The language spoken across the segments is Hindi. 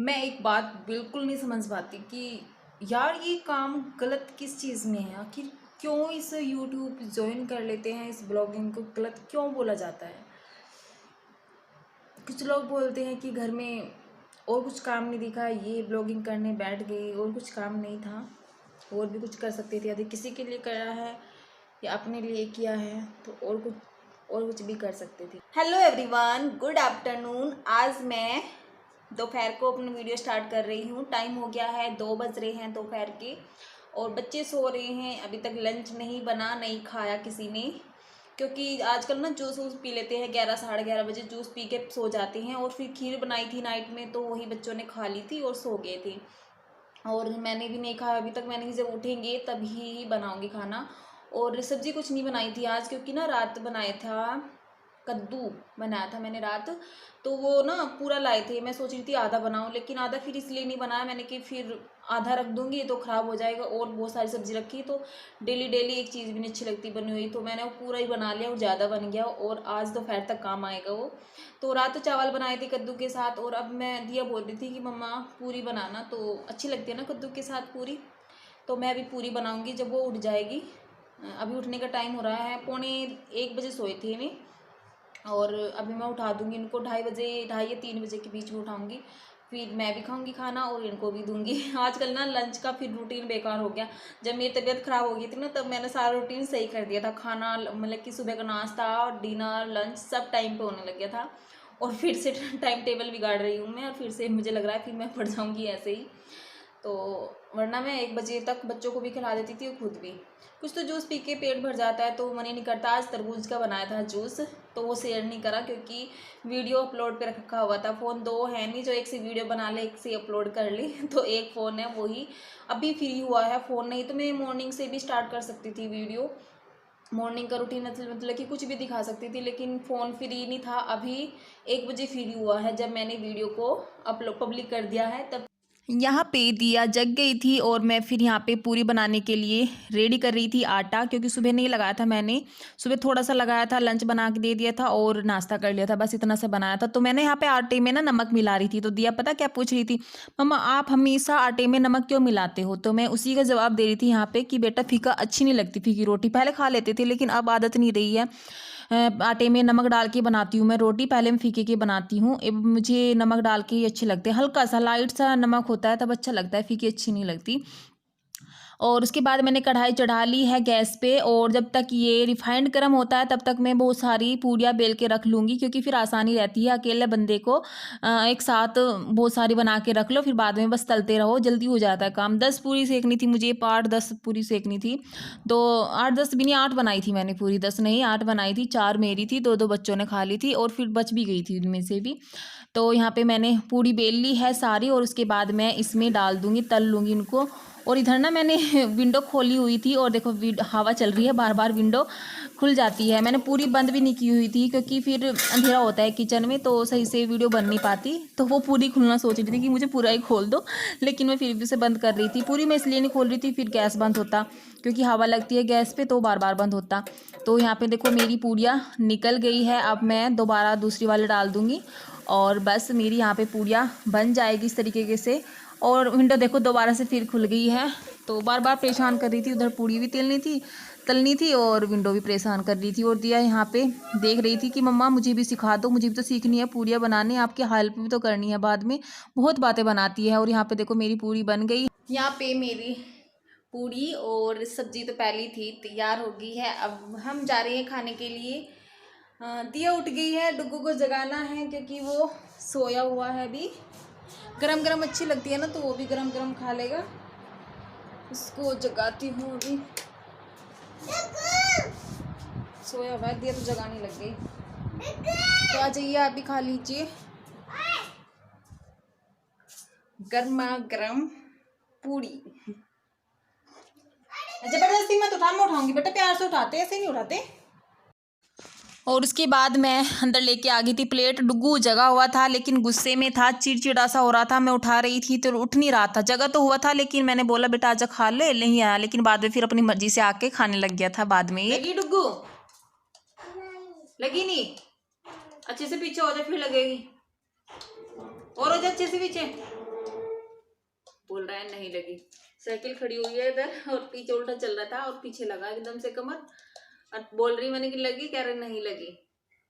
मैं एक बात बिल्कुल नहीं समझ पाती कि यार ये काम गलत किस चीज़ में है। आखिर क्यों इस यूट्यूब ज्वाइन कर लेते हैं, इस ब्लॉगिंग को गलत क्यों बोला जाता है। कुछ लोग बोलते हैं कि घर में और कुछ काम नहीं दिखा, ये ब्लॉगिंग करने बैठ गए, और कुछ काम नहीं था, और भी कुछ कर सकते थे। यदि किसी के लिए करा है या अपने लिए किया है तो और कुछ भी कर सकते थे। Hello everyone, good afternoon. आज मैं दोपहर को अपनी वीडियो स्टार्ट कर रही हूँ। टाइम हो गया है, 2 बज रहे हैं दोपहर के, और बच्चे सो रहे हैं। अभी तक लंच नहीं बना, नहीं खाया किसी ने, क्योंकि आजकल ना जूस वूस पी लेते हैं। 11 साढ़े 11 बजे जूस पी के सो जाते हैं। और फिर खीर बनाई थी नाइट में, तो वही बच्चों ने खा ली थी और सो गए थे। और मैंने भी नहीं खाया अभी तक। मैंने जब उठेंगे तभी बनाऊंगी खाना। और सब्जी कुछ नहीं बनाई थी आज, क्योंकि ना रात बनाया था, कद्दू बनाया था मैंने रात, तो वो ना पूरा लाए थे। मैं सोच रही थी आधा बनाऊं, लेकिन आधा फिर इसलिए नहीं बनाया मैंने कि फिर आधा रख दूंगी तो ख़राब हो जाएगा। और बहुत सारी सब्जी रखी, तो डेली डेली एक चीज़ भी नहीं अच्छी लगती बनी हुई, तो मैंने वो पूरा ही बना लिया और ज़्यादा बन गया, और आज दोपहर तक काम आएगा वो। तो रात चावल बनाए थे कद्दू के साथ। और अब मैं दिया बोल रही थी कि मम्मा पूरी बनाना, तो अच्छी लगती है ना कद्दू के साथ पूरी। तो मैं अभी पूरी बनाऊंगी जब वो उठ जाएगी। अभी उठने का टाइम हो रहा है, 12:45 सोए थे मैं, और अभी मैं उठा दूंगी इनको 2:30 बजे, 2:30 या 3 बजे के बीच में उठाऊंगी। फिर मैं भी खाऊंगी खाना और इनको भी दूंगी। आजकल ना लंच का फिर रूटीन बेकार हो गया। जब मेरी तबीयत ख़राब हो गई थी ना, तब मैंने सारा रूटीन सही कर दिया था। खाना मतलब कि सुबह का नाश्ता, डिनर, लंच सब टाइम पे होने लग गया था। और फिर से टाइम टेबल बिगाड़ रही हूँ मैं, और फिर से मुझे लग रहा है फिर मैं पड़ जाऊँगी ऐसे ही। तो वरना मैं 1 बजे तक बच्चों को भी खिला देती थी और खुद भी। कुछ तो जूस पी के पेट भर जाता है, तो मन ही नहीं करता। आज तरबूज का बनाया था जूस, तो वो शेयर नहीं करा क्योंकि वीडियो अपलोड पे रखा हुआ था। फ़ोन 2 है नहीं जो एक से वीडियो बना ले, एक से अपलोड कर ले। तो एक फ़ोन है, वही अभी फ्री हुआ है फ़ोन। नहीं तो मैं मॉर्निंग से भी स्टार्ट कर सकती थी वीडियो। मॉर्निंग का रूटीन मतलब कि कुछ भी दिखा सकती थी, लेकिन फ़ोन फ्री नहीं था। अभी 1 बजे फ्री हुआ है, जब मैंने वीडियो को अपलोड पब्लिक कर दिया है तब। यहाँ पे दिया जग गई थी, और मैं फिर यहाँ पे पूरी बनाने के लिए रेडी कर रही थी आटा, क्योंकि सुबह नहीं लगाया था मैंने। सुबह थोड़ा सा लगाया था, लंच बना के दे दिया था और नाश्ता कर लिया था, बस इतना सा बनाया था। तो मैंने यहाँ पे आटे में ना नमक मिला रही थी। तो दिया पता क्या पूछ रही थी, मम्मा आप हमेशा आटे में नमक क्यों मिलाते हो। तो मैं उसी का जवाब दे रही थी यहाँ पे कि बेटा फीका अच्छी नहीं लगती। फीकी रोटी पहले खा लेते थे, लेकिन अब आदत नहीं रही है। आटे में नमक डाल के बनाती हूँ मैं रोटी, पहले मैं फीके के बनाती हूँ। मुझे नमक डाल के ही अच्छे लगते हैं, हल्का सा लाइट सा नमक होता है तब अच्छा लगता है, फीकी अच्छी नहीं लगती। और उसके बाद मैंने कढ़ाई चढ़ा ली है गैस पे, और जब तक ये रिफाइंड गर्म होता है तब तक मैं बहुत सारी पूड़ियाँ बेल के रख लूँगी, क्योंकि फिर आसानी रहती है। अकेले बंदे को एक साथ बहुत सारी बना के रख लो, फिर बाद में बस तलते रहो, जल्दी हो जाता है काम। 10 पूरी सेकनी थी मुझे, 8-10 पूरी सेकनी थी। तो 8-10 भी नहीं, 8 बनाई थी मैंने पूरी, 10 नहीं 8 बनाई थी। 4 मेरी थी, 2-2 बच्चों ने खा ली थी, और फिर बच भी गई थी उनमें से भी। तो यहाँ पे मैंने पूरी बेल ली है सारी, और उसके बाद मैं इसमें डाल दूँगी, तल लूँगी इनको। और इधर ना मैंने विंडो खोली हुई थी, और देखो हवा चल रही है, बार बार विंडो खुल जाती है। मैंने पूरी बंद भी नहीं की हुई थी, क्योंकि फिर अंधेरा होता है किचन में, तो सही से वीडियो बन नहीं पाती। तो वो पूरी खुलना सोच रही थी कि मुझे पूरा ही खोल दो, लेकिन मैं फिर भी उसे बंद कर रही थी। पूरी मैं इसलिए नहीं खोल रही थी, फिर गैस बंद होता, क्योंकि हवा लगती है गैस पे तो बार बार बंद होता। तो यहाँ पे देखो मेरी पूड़ियाँ निकल गई है। अब मैं दोबारा दूसरी वाली डाल दूँगी, और बस मेरी यहाँ पे पूड़ियाँ बन जाएगी इस तरीके से। और विंडो देखो दोबारा से फिर खुल गई है, तो बार बार परेशान कर रही थी। उधर पूड़ी भी तलनी थी और विंडो भी परेशान कर रही थी। और दिया यहाँ पे देख रही थी कि मम्मा मुझे भी सिखा दो, मुझे भी तो सीखनी है पूड़ियाँ बनाने, आपकी हेल्प भी तो करनी है बाद में, बहुत बातें बनाती है। और यहाँ पे देखो मेरी पूड़ी बन गई। यहाँ पे मेरी पूड़ी और सब्जी तो पहले थी तैयार हो गई है। अब हम जा रहे हैं खाने के लिए। दिया उठ गई है, डुग्गू को जगाना है क्योंकि वो सोया हुआ है अभी। गरम गरम अच्छी लगती है ना, तो वो भी गरम गरम खा लेगा। इसको जगाती हूँ अभी, सोया हुआ है। दिया तो जगाने लग गई, तो आ जाइए आप भी खा लीजिए गर्मा गरम पूड़ी। जबरदस्ती मत उठा, मैं उठाऊंगी बेटा, प्यार से उठाते, ऐसे नहीं उठाते। और उसके बाद मैं अंदर लेके आ गई थी प्लेट। डुग्गू जगा हुआ था, लेकिन गुस्से में था, चिड़चिड़ा सा हो रहा था। मैं उठा रही थी तो उठ नहीं रहा था। जगा तो हुआ था, लेकिन मैंने बोला बेटा आजा खा ले, नहीं आया। लेकिन बाद में फिर अपनी मर्जी से आके खाने लग गया था बाद में। लगी डुग्गू? लगी नहीं? अच्छे से पीछे हो जा, फिर लगेगी। और हो जा अच्छे से पीछे। बोल रहा है नहीं लगी। साइकिल खड़ी हुई है इधर और पीछे उल्टा चल रहा था और पीछे लगा एकदम से कमर, और बोल रही मैंने कि लगी, कह रहे नहीं लगी।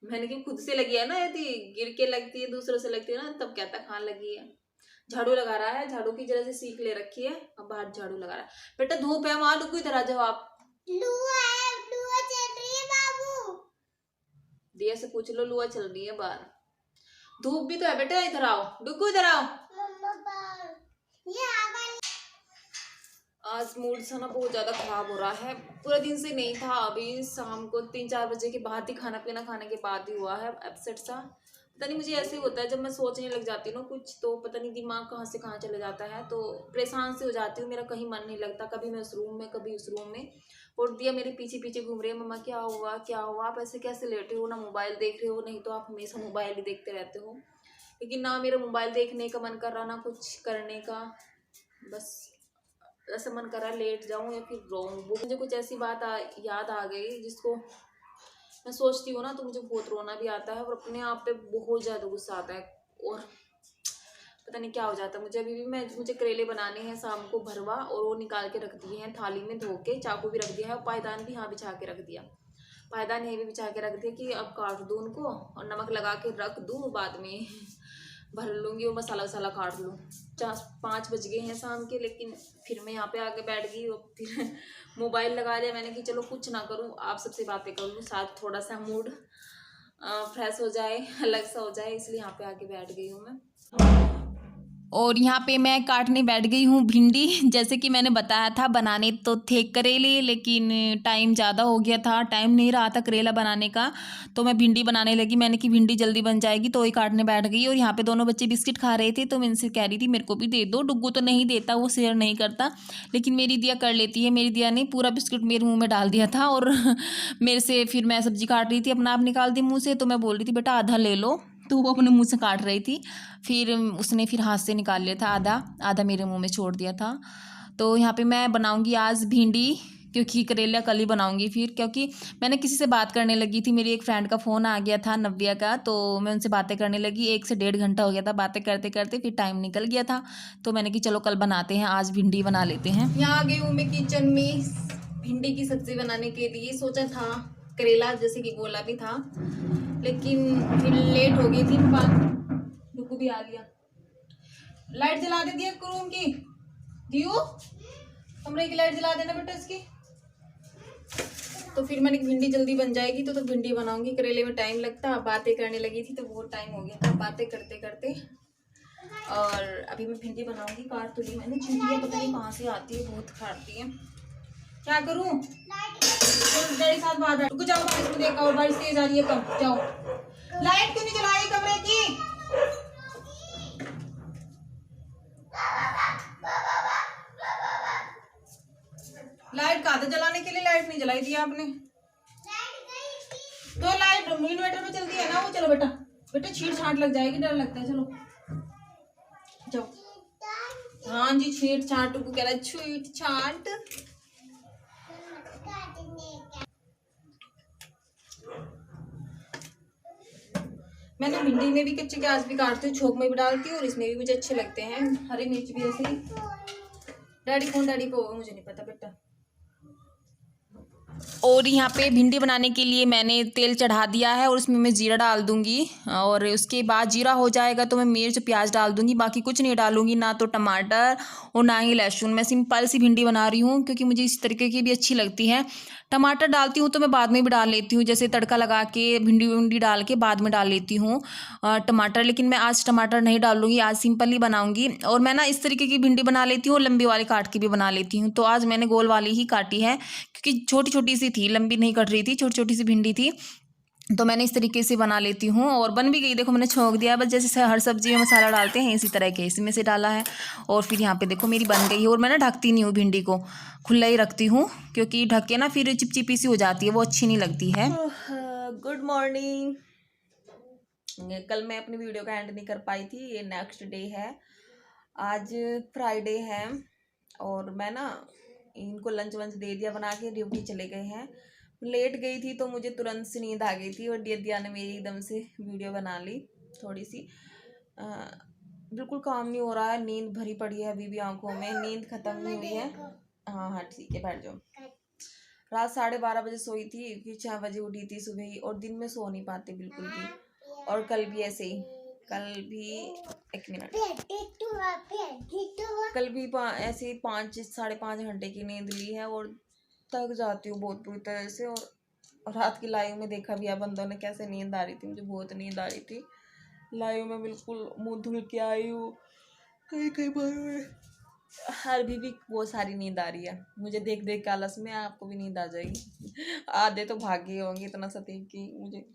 मैंने कि खुद से लगी है ना, यदि गिर के लगती है दूसरों से लगती है ना तब कहता कहाँ लगी है। झाड़ू लगा रहा है, झाड़ू की जगह से सीख ले रखी है, अब बाहर झाड़ू लगा रहा है। बेटा धूप है वहां, डुगू इधर आ जाओ आप। लुआ चल रही है बाबू, दिया से पूछ लो, लुआ चल रही है बाहर। धूप भी तो है बेटा, इधर आओ डुगू, इधर आओ। आज मूड सा ना बहुत ज्यादा खराब हो रहा है, पूरा दिन से नहीं था, अभी शाम को 3-4 बजे के बाद ही, खाना पीना खाने के बाद ही हुआ है अपसेट सा। पता नहीं मुझे ऐसे ही होता है, जब मैं सोचने लग जाती हूँ ना कुछ, तो पता नहीं दिमाग कहाँ से कहाँ चले जाता है, तो परेशान से हो जाती हूँ, मेरा कहीं मन नहीं लगता, कभी मैं उस रूम में कभी उस रूम में। और दिया मेरे पीछे पीछे घूम रही है, मम्मा क्या हुआ क्या हुआ, आप ऐसे कैसे लेटे हो, ना मोबाइल देख रहे हो, नहीं तो आप हमेशा मोबाइल ही देखते रहते हो। लेकिन ना मेरा मोबाइल देखने का मन कर रहा, ना कुछ करने का, बस ऐसा मन कर रहा लेट जाऊं या फिर रोऊं। वो मुझे कुछ ऐसी बात याद आ गई जिसको मैं सोचती हूँ ना तो मुझे बहुत रोना भी आता है और अपने आप पे बहुत ज़्यादा गुस्सा आता है, और पता नहीं क्या हो जाता है मुझे। अभी भी मुझे करेले बनाने हैं शाम को भरवा, और वो निकाल के रख दिए हैं थाली में धो के, चाकू भी रख दिया है और पायदान भी यहाँ बिछा के रख दिया, पायदान यहीं भी बिछा के रख दिया कि अब काट दूँ उनको और नमक लगा के रख दूँ, बाद में भर लूँगी वो मसाला वसाला काट लूँ। 5 बज गए हैं शाम के, लेकिन फिर मैं यहाँ पे आके बैठ गई और फिर मोबाइल लगा लिया मैंने कि चलो कुछ ना करूँ, आप सबसे बातें कर लूँ, साथ थोड़ा सा मूड फ्रेश हो जाए, अलग सा हो जाए, इसलिए यहाँ पे आके बैठ गई हूँ मैं। और यहाँ पे मैं काटने बैठ गई हूँ भिंडी। जैसे कि मैंने बताया था बनाने तो थे करेले, लेकिन टाइम ज़्यादा हो गया था, टाइम नहीं रहा था करेला बनाने का, तो मैं भिंडी बनाने लगी। मैंने कि भिंडी जल्दी बन जाएगी तो वही काटने बैठ गई। और यहाँ पे दोनों बच्चे बिस्किट खा रहे थे, तो मैं इनसे कह रही थी मेरे को भी दे दो। डुग्गू तो नहीं देता, वो शेयर नहीं करता, लेकिन मेरी दिया कर लेती है। मेरी दिया ने पूरा बिस्किट मेरे मुँह में डाल दिया था, और मेरे से फिर मैं सब्जी काट रही थी, अपना आप निकाल दी मुँह से, तो मैं बोल रही थी बेटा आधा ले लो, तो वो अपने मुंह से काट रही थी, फिर उसने फिर हाथ से निकाल लिया था आधा, आधा मेरे मुंह में छोड़ दिया था। तो यहाँ पे मैं बनाऊंगी आज भिंडी, क्योंकि करेला कल ही बनाऊंगी फिर, क्योंकि मैंने किसी से बात करने लगी थी, मेरी एक फ्रेंड का फ़ोन आ गया था नव्या का, तो मैं उनसे बातें करने लगी, 1 से 1.5 घंटा हो गया था बातें करते करते, फिर टाइम निकल गया था, तो मैंने कि चलो कल बनाते हैं, आज भिंडी बना लेते हैं। यहाँ आ गई हूँ मैं किचन में भिंडी की सब्जी बनाने के लिए। सोचा था करेला जैसे कि बोला भी था, लेकिन फिर लेट हो गई थी, डुगू भी आ गया। लाइट जला दे दिया रूम की, दियो कमरे की लाइट जला देना बेटा इसकी। तो फिर मैंने भिंडी जल्दी बन जाएगी तो भिंडी बनाऊंगी, करेले में टाइम लगता। बातें करने लगी थी तो बहुत टाइम हो गया था बातें करते करते, और अभी मैं भिंडी बनाऊंगी। काट तो ली मैंने, चींटियाँ पता नहीं कहाँ से आती है, बहुत खाती है, क्या करूँ। डैडी साथ बाहर बैठ, जाओ बारिश में देखा, और बारिश तेज आ रही है, कम जाओ। लाइट क्यों नहीं जलाई कमरे की? लाइट कहा था जलाने के लिए, लाइट नहीं जलाई थी आपने। तो लाइट इन्वर्टर पे चलती है ना वो। चलो बेटा, बेटा छींट छाट लग जाएगी, डर लगता है, चलो जाओ। हाँ जी छींट छाट को कह रहा है, छींट छाट। मैंने भिंडी में भी कच्चे प्याज भी काटती हूँ, छोक में भी डालती हूँ, और इसमें भी मुझे अच्छे लगते हैं, हरी मिर्च भी ऐसे ही। डैडी कौन, डैडी को मुझे नहीं पता बेटा। और यहाँ पे भिंडी बनाने के लिए मैंने तेल चढ़ा दिया है, और उसमें मैं जीरा डाल दूँगी, और उसके बाद जीरा हो जाएगा तो मैं मिर्च प्याज डाल दूँगी, बाकी कुछ नहीं डालूँगी, ना तो टमाटर और ना ही लहसुन। मैं सिंपल सी भिंडी बना रही हूँ, क्योंकि मुझे इस तरीके की भी अच्छी लगती है। टमाटर डालती हूँ तो मैं बाद में भी डाल लेती हूँ, जैसे तड़का लगा के भिंडी विंडी डाल के बाद में डाल लेती हूँ टमाटर, लेकिन मैं आज टमाटर नहीं डालूँगी, आज सिंपल ही बनाऊँगी। और मैं ना इस तरीके की भिंडी बना लेती हूँ, लंबी वाली काट के भी बना लेती हूँ, तो आज मैंने गोल वाली ही काटी है, क्योंकि छोटी छोटी सी थी, लंबी नहीं कट रही थी, छोटी छोटी सी भिंडी थी, तो मैंने इस तरीके से बना लेती हूँ। और बन भी गई, देखो मैंने छोंक दिया, बस जैसे हर सब्जी में मसाला डालते हैं इसी तरह के इसमें से डाला है, और फिर यहाँ पे देखो मेरी बन गई है। और मैं ना ढकती नहीं हूँ भिंडी को, खुला ही रखती हूँ, क्योंकि ढक के ना फिर चिपचिपी सी हो जाती है, वो अच्छी नहीं लगती है। Good morning. कल मैं अपनी वीडियो का एंड नहीं कर पाई थी, ये नेक्स्ट डे है, आज फ्राइडे है, और मैं ना इनको लंच वंच दे दिया बना के, ड्यूटी चले गए हैं। लेट गई थी तो मुझे तुरंत से नींद आ गई थी, और दिया ने मेरी एकदम से वीडियो बना ली थोड़ी सी। बिल्कुल काम नहीं हो रहा है, नींद भरी पड़ी है अभी भी आंखों में, नींद खत्म नहीं हुई है। हाँ हाँ ठीक है, बैठ जाओ। रात 12:30 बजे सोई थी, फिर 6 बजे उठी थी सुबह ही, और दिन में सो नहीं पाते बिल्कुल भी। और कल भी ऐसे ही, कल भी 1 मिनट, कल भी ऐसे ही 5 साढ़े 5 घंटे की नींद ली है, और थक जाती हूँ बहुत बुरी तरह से। और रात की लाइव में देखा भी है बंदों ने कैसे नींद आ रही थी, मुझे बहुत नींद आ रही थी लाइव में, बिल्कुल मुंह धुल के आई हूँ कई कई बार। अभी भी बहुत सारी नींद आ रही है मुझे देख देख के, आलस में आपको भी नींद आ जाएगी। आधे तो भागे होंगे इतना सतीक की मुझे,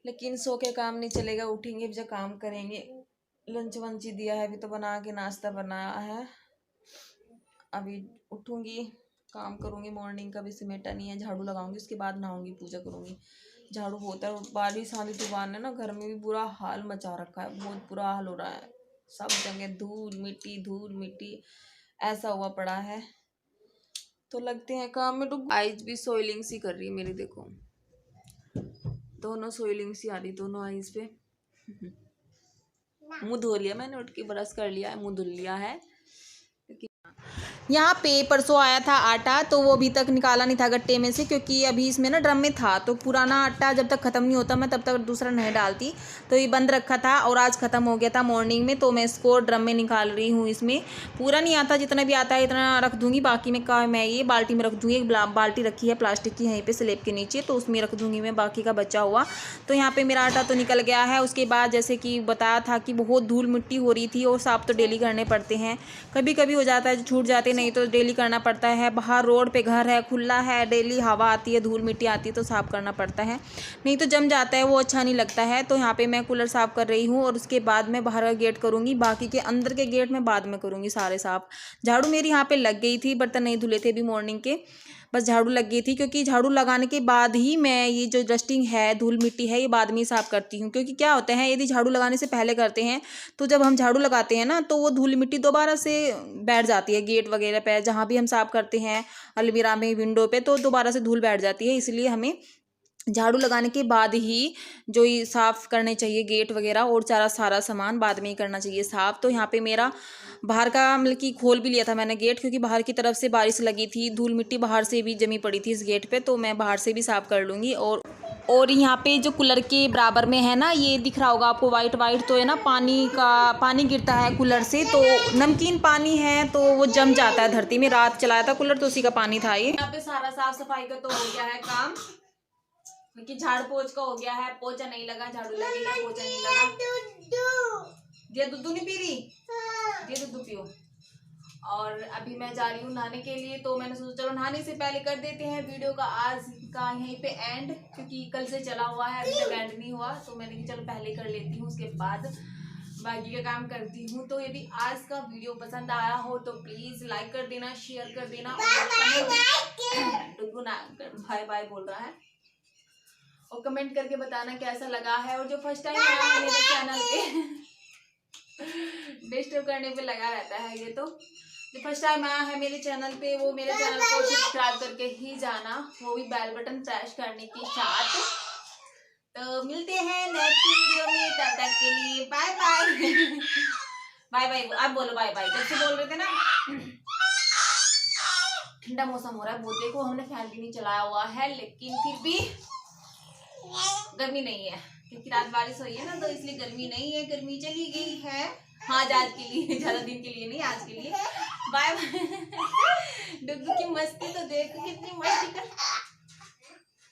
लेकिन सो के काम नहीं चलेगा, उठेंगे जब काम करेंगे। लंच वंच ही दिया है अभी तो, बना के नाश्ता बनाया है, अभी उठूंगी काम करूंगी। मॉर्निंग का भी समेटा नहीं है, झाड़ू लगाऊंगी उसके बाद नहाऊंगी, पूजा करूंगी। झाड़ू होता है, बारिश आंधी तूफान है ना, घर में भी बुरा हाल मचा रखा है, बहुत बुरा हाल हो रहा है, सब जगह धूल मिट्टी ऐसा हुआ पड़ा है। तो लगते हैं काम में। तो आईज भी सोइलिंग सी कर रही है मेरी, देखो दोनों सोइलिंग सी आ रही दोनों आईज पे। मुंह धो लिया मैंने, उठ के ब्रश कर लिया है, मुंह धुल लिया है। यहाँ पे परसों आया था आटा, तो वो अभी तक निकाला नहीं था गट्टे में से, क्योंकि अभी इसमें ना ड्रम में था, तो पुराना आटा जब तक ख़त्म नहीं होता मैं तब तक दूसरा नहीं डालती, तो ये बंद रखा था और आज ख़त्म हो गया था मॉर्निंग में, तो मैं इसको ड्रम में निकाल रही हूँ। इसमें पूरा नहीं आता, जितना भी आता है इतना रख दूँगी, बाकी में का मैं ये बाल्टी में रख दूँगी। एक बाल्टी रखी है प्लास्टिक की यहीं पर स्लेब के नीचे, तो उसमें रख दूँगी मैं बाकी का बचा हुआ। तो यहाँ पर मेरा आटा तो निकल गया है। उसके बाद जैसे कि बताया था कि बहुत धूल मिट्टी हो रही थी, और साफ़ तो डेली करने पड़ते हैं, कभी कभी हो जाता है छूट जाते, नहीं तो डेली करना पड़ता है। बाहर रोड पे घर है, खुला है, डेली हवा आती है, धूल मिट्टी आती है, तो साफ़ करना पड़ता है, नहीं तो जम जाता है, वो अच्छा नहीं लगता है। तो यहाँ पे मैं कूलर साफ़ कर रही हूँ, और उसके बाद मैं बाहर का गेट करूँगी, बाकी के अंदर के गेट मैं बाद में करूँगी सारे साफ़। झाड़ू मेरी यहाँ पे लग गई थी, बर्तन नहीं धुले थे अभी मॉर्निंग के, बस झाड़ू लग गई थी, क्योंकि झाड़ू लगाने के बाद ही मैं ये जो डस्टिंग है, धूल मिट्टी है, ये बाद में ही साफ़ करती हूँ। क्योंकि क्या होता है, यदि झाड़ू लगाने से पहले करते हैं तो जब हम झाड़ू लगाते हैं ना, तो वो धूल मिट्टी दोबारा से बैठ जाती है गेट वगैरह पे, जहाँ भी हम साफ़ करते हैं, अलमीरा में, विंडो पे, तो दोबारा से धूल बैठ जाती है। इसलिए हमें झाड़ू लगाने के बाद ही जो ये साफ़ करने चाहिए गेट वगैरह, और सारा सामान बाद में ही करना चाहिए साफ़। तो यहाँ पे मेरा बाहर का मतलब कि खोल भी लिया था मैंने गेट, क्योंकि बाहर की तरफ से बारिश लगी थी, धूल मिट्टी बाहर से भी जमी पड़ी थी इस गेट पे, तो मैं बाहर से भी साफ़ कर लूँगी। और यहाँ पे जो कूलर के बराबर में है ना, ये दिख रहा होगा आपको वाइट वाइट, तो है ना पानी गिरता है कूलर से, तो नमकीन पानी है, तो वो जम जाता है धरती में। रात चलाया था कूलर, तो उसी का पानी था ये। यहाँ पे सारा साफ सफाई का तो हो गया है काम, कि झाड़ पोछ का हो गया है, पोछा नहीं लगा, झाड़ू लगेगा, पोछा नहीं लगा। ये दूध नहीं पी रही, ये दूध पियो। और अभी मैं जा रही हूँ नहाने के लिए, तो मैंने सोचा चलो नहाने से पहले कर देते हैं वीडियो का आज का यहीं पे एंड, क्योंकि कल से चला हुआ है, अभी तक एंड नहीं हुआ, तो मैंने कि चलो पहले कर लेती हूँ, उसके बाद बाकी का काम करती हूँ। तो यदि आज का वीडियो पसंद आया हो तो प्लीज़ लाइक कर देना, शेयर कर देना, बाय बाय बोल रहा है, और कमेंट करके बताना कैसा लगा है। और जो फर्स्ट टाइम आया है मेरे चैनल पे डिस्टर्ब करने पे लगा रहता है ये, तो जो फर्स्ट टाइम आया है मेरे चैनल पे, वो मेरे चैनल को सब्सक्राइब करके ही जाना, वो भी बेल बटन प्रेस करने के साथ। तो मिलते हैं नेक्स्ट वीडियो में, तब तक के लिए बाय बाय। बाय बाय आप बोलो, बाय बाय जब से बोल रहे थे ना। ठंडा मौसम हो रहा है बहुत, देखो हमने फैन भी नहीं चलाया हुआ है, लेकिन फिर भी गर्मी नहीं है, क्योंकि रात बारिश हुई है ना, तो इसलिए गर्मी नहीं है, गर्मी चली गई है। हाँ आज के लिए, ज्यादा दिन के लिए नहीं, आज के लिए बाय बाय। डुग्गू की मस्ती तो देखो कितनी मस्ती कर।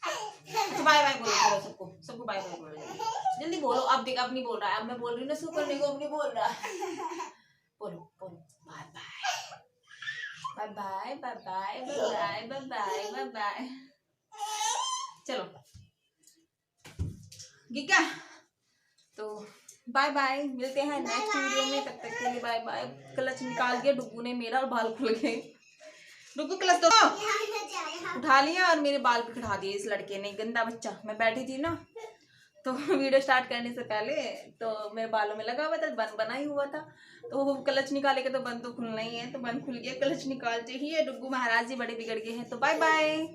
अच्छा बाय बाय बोलो सबको बाय बाय बोलो, जल्दी बोलो। अब देख, अब नहीं बोल रहा है, अब मैं बोल रही हूँ ना, सो करने को अब नहीं बोल रहा है। बोलो bye bye bye bye bye bye bye bye bye bye. चलो गीका, तो बाय बाय, मिलते हैं नेक्स्ट वीडियो में, तब तक के लिए बाय बाय। क्लच निकाल दिया डुग्गू ने मेरा, और बाल खुल गए। डुग्गू क्लच तो उठा लिया और मेरे बाल भी कटा दिए इस लड़के ने, गंदा बच्चा। मैं बैठी थी ना, तो वीडियो स्टार्ट करने से पहले तो मेरे बालों में लगा हुआ था, बन बना ही हुआ था, तो वो क्लच निकालेगा तो बंद तो खुलना ही है, तो बंद खुल गया, क्लच निकालते ही डुग्गू महाराज जी बड़े बिगड़ गए हैं। तो बाय बाय।